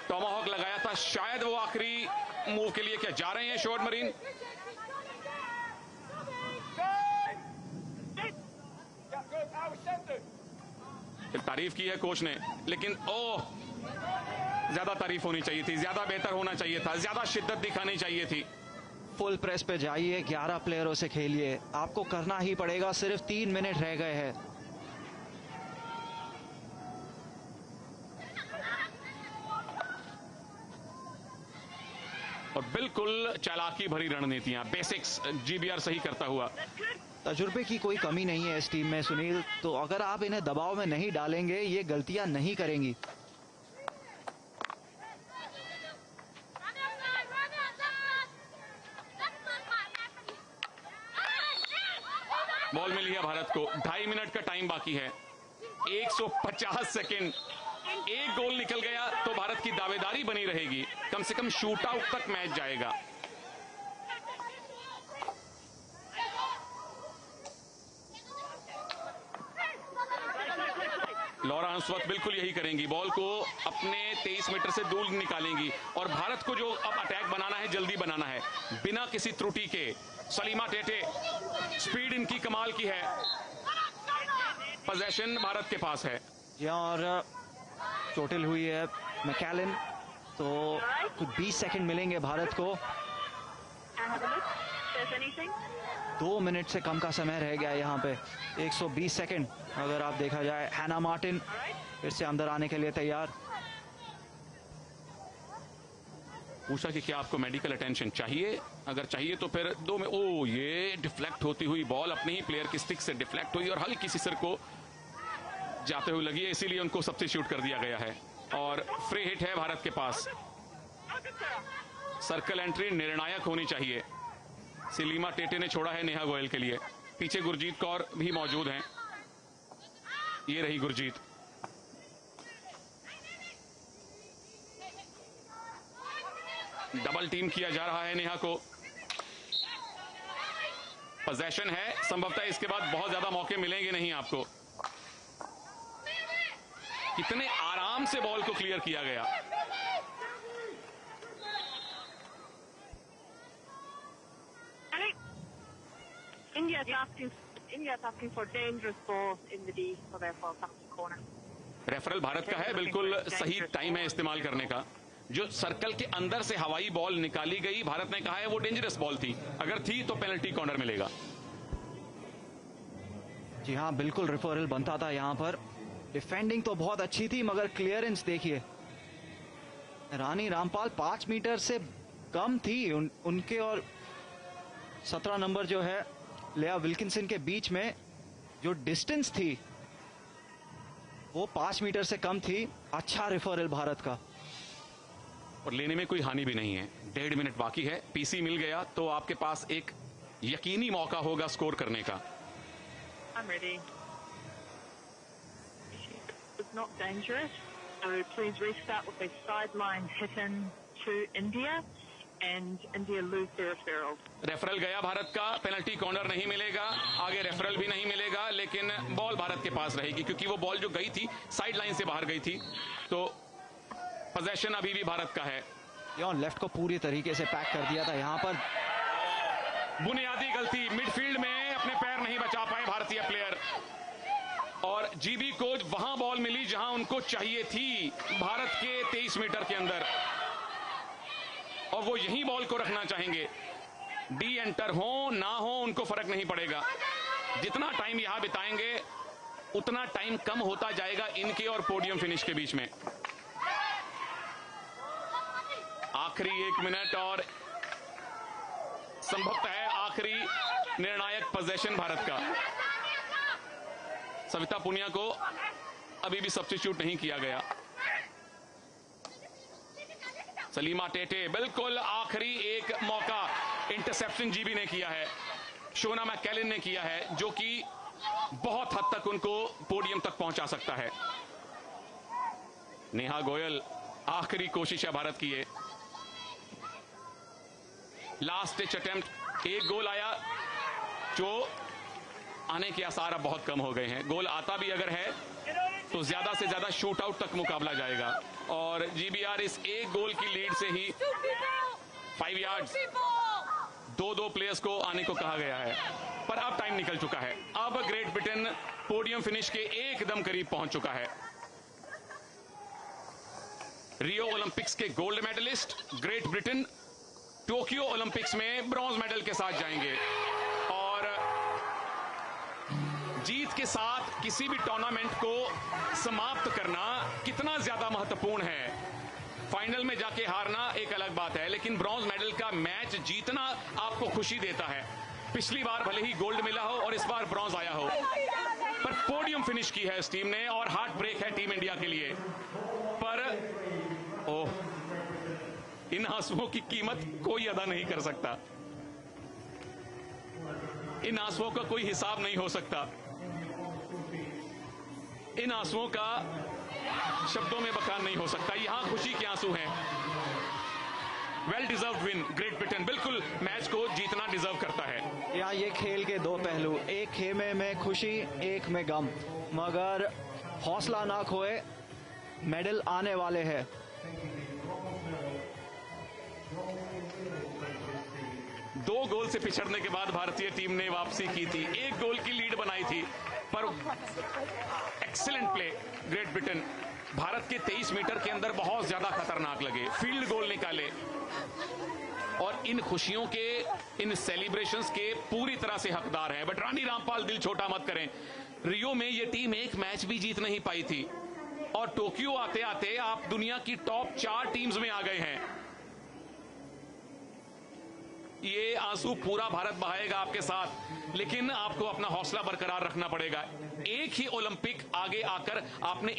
Tomahawk लगाया था, शायद वो आखिरी मूव के लिए क्या जा रहे हैं शॉर्ट मरीन। तारीफ की है कोच ने, लेकिन ओह, ज्यादा तारीफ होनी चाहिए थी, ज्यादा बेहतर होना चाहिए था, ज्यादा शिद्दत दिखानी चाहिए थी। फुल प्रेस पे जाइए, 11 प्लेयरों से खेलिए, आपको करना ही पड़ेगा। सिर्फ 3 मिनट रह गए हैं। और बिल्कुल चालाकी भरी रणनीतियां, बेसिक्स जीबीआर सही करता हुआ। तजुर्बे की कोई कमी नहीं है इस टीम में सुनील, तो अगर आप इन्हें दबाव में नहीं डालेंगे ये गलतियां नहीं करेंगी। बॉल मिली है भारत को, 2.5 मिनट का टाइम बाकी है, 150 सेकेंड। एक गोल निकल गया तो भारत की दावेदारी बनी रहेगी, कम से कम शूट आउट तक मैच जाएगा। लॉरा इस वक्त बिल्कुल यही करेंगी, बॉल को अपने 23 मीटर से दूर निकालेंगी और भारत को जो अब अटैक बनाना है जल्दी बनाना है, बिना किसी त्रुटि के। सलीमा टेटे, स्पीड इनकी कमाल की है। पोजेशन भारत के पास है। और चोटिल हुई है मैकेलन, तो कुछ 20 सेकंड मिलेंगे भारत को। 2 मिनट से कम का समय रह गया यहाँ पे। 120 सेकंड अगर आप देखा जाए। हैना मार्टिन फिर से अंदर आने के लिए तैयार। पूछा कि क्या आपको मेडिकल अटेंशन चाहिए, अगर चाहिए तो फिर 2 में। ओ, ये डिफ्लेक्ट होती हुई बॉल अपने ही प्लेयर की स्टिक से डिफ्लेक्ट हुई और हल्की सी सिर को जाते हुए लगी है, इसीलिए उनको सब्स्टिट्यूट कर दिया गया है और फ्री हिट है भारत के पास। सर्कल एंट्री निर्णायक होनी चाहिए। सलीमा टेटे ने छोड़ा है नेहा गोयल के लिए, पीछे गुरजीत कौर भी मौजूद हैं। ये रही गुरजीत। डबल टीम किया जा रहा है नेहा को। पोजेशन है, संभवतः इसके बाद बहुत ज्यादा मौके मिलेंगे नहीं आपको। कितने आराम से बॉल को क्लियर किया गया। India's asking for dangerous balls in the D for their corner. Referral Bharat का है, बिल्कुल सही टाइम है इस्तेमाल करने का। जो सर्कल के अंदर से हवाई बॉल निकाली गई, भारत ने कहा है वो डेंजरस बॉल थी, अगर थी तो पेनल्टी कॉर्नर मिलेगा। जी हाँ, बिल्कुल रेफरल बनता था यहाँ पर। डिफेंडिंग तो बहुत अच्छी थी, मगर क्लियरेंस देखिए, रानी रामपाल 5 मीटर से कम थी उनके और 17 नंबर जो है लेया विल्किंसन के बीच में जो डिस्टेंस थी वो 5 मीटर से कम थी। अच्छा रेफरल भारत का, और लेने में कोई हानि भी नहीं है। 1.5 मिनट बाकी है, पीसी मिल गया तो आपके पास एक यकीनी मौका होगा स्कोर करने का। I'm ready. It's not dangerous, so please restart with a sideline hit in to India and India lose their referral. Referral गया भारत का, पेनल्टी कॉर्नर नहीं मिलेगा, आगे रेफरल भी नहीं मिलेगा, लेकिन बॉल भारत के पास रहेगी क्योंकि वो बॉल जो गई थी साइड लाइन से बाहर गई थी, तो पोजेशन अभी भी भारत का है। लेफ्ट को पूरी तरीके से पैक कर दिया था यहाँ पर। बुनियादी गलती, मिडफील्ड में अपने पैर नहीं बचा पाए भारतीय प्लेयर, और जीबी को वहां बॉल मिली जहां उनको चाहिए थी, भारत के 23 मीटर के अंदर, और वो यही बॉल को रखना चाहेंगे। डी एंटर हो ना हो उनको फर्क नहीं पड़ेगा, जितना टाइम यहां बिताएंगे उतना टाइम कम होता जाएगा इनके और पोडियम फिनिश के बीच में। आखिरी 1 मिनट और संभवतः है आखिरी निर्णायक पोजीशन भारत का। सविता पुनिया को अभी भी सब्स्टिट्यूट नहीं किया गया। सलीमा टेटे, बिल्कुल आखिरी एक मौका, इंटरसेप्शन जीबी ने किया है, शोना मैकेलन ने किया है, जो कि बहुत हद तक उनको पोडियम तक पहुंचा सकता है। नेहा गोयल, आखिरी कोशिश है भारत की ये, लास्ट डिच अटेम्प्ट। एक गोल आया जो आने के आसार अब बहुत कम हो गए हैं। गोल आता भी अगर है तो ज्यादा से ज्यादा शूट आउट तक मुकाबला जाएगा। और जीबीआर इस एक गोल की लीड से ही 5 यार्ड्स 2-2 प्लेयर्स को आने को कहा गया है, पर अब टाइम निकल चुका है। अब ग्रेट ब्रिटेन पोडियम फिनिश के एकदम करीब पहुंच चुका है। रियो ओलंपिक्स के gold medallist great Britain Tokyo Olympics में ब्रॉन्ज मेडल के साथ जाएंगे। और जीत के साथ किसी भी टूर्नामेंट को समाप्त करना कितना ज्यादा महत्वपूर्ण है। फाइनल में जाके हारना एक अलग बात है, लेकिन ब्रॉन्ज मेडल का मैच जीतना आपको खुशी देता है। पिछली बार भले ही गोल्ड मिला हो और इस बार ब्रॉन्ज आया हो, पर पोडियम फिनिश की है इस टीम ने और हार्ट ब्रेक है टीम इंडिया के लिए। पर ओह, इन आंसुओं की कीमत कोई अदा नहीं कर सकता, इन आंसुओं का कोई हिसाब नहीं हो सकता, इन आंसुओं का शब्दों में बयान नहीं हो सकता। यहां खुशी के आंसू हैं। Well deserve win great Britain, बिल्कुल मैच को जीतना डिजर्व करता है। या ये खेल के दो पहलू, एक खेमे में खुशी, एक में गम, मगर हौसला ना खोए, मेडल आने वाले हैं। दो गोल से पिछड़ने के बाद भारतीय टीम ने वापसी की थी, एक गोल की लीड बनाई थी, पर excellent play great Britain. Bharat के 23 मीटर के अंदर बहुत ज्यादा खतरनाक लगे, फील्ड गोल निकाले और इन खुशियों के, इन सेलिब्रेशंस के पूरी तरह से हकदार है। बट रानी रामपाल, दिल छोटा मत करें, रियो में ये टीम एक मैच भी जीत नहीं पाई थी और टोक्यो आते आते आप दुनिया की टॉप 4 टीम्स में आ गए हैं। ये आंसू पूरा भारत बहाएगा आपके साथ, लेकिन आपको अपना हौसला बरकरार रखना पड़ेगा। एक ही ओलंपिक आगे आकर आपने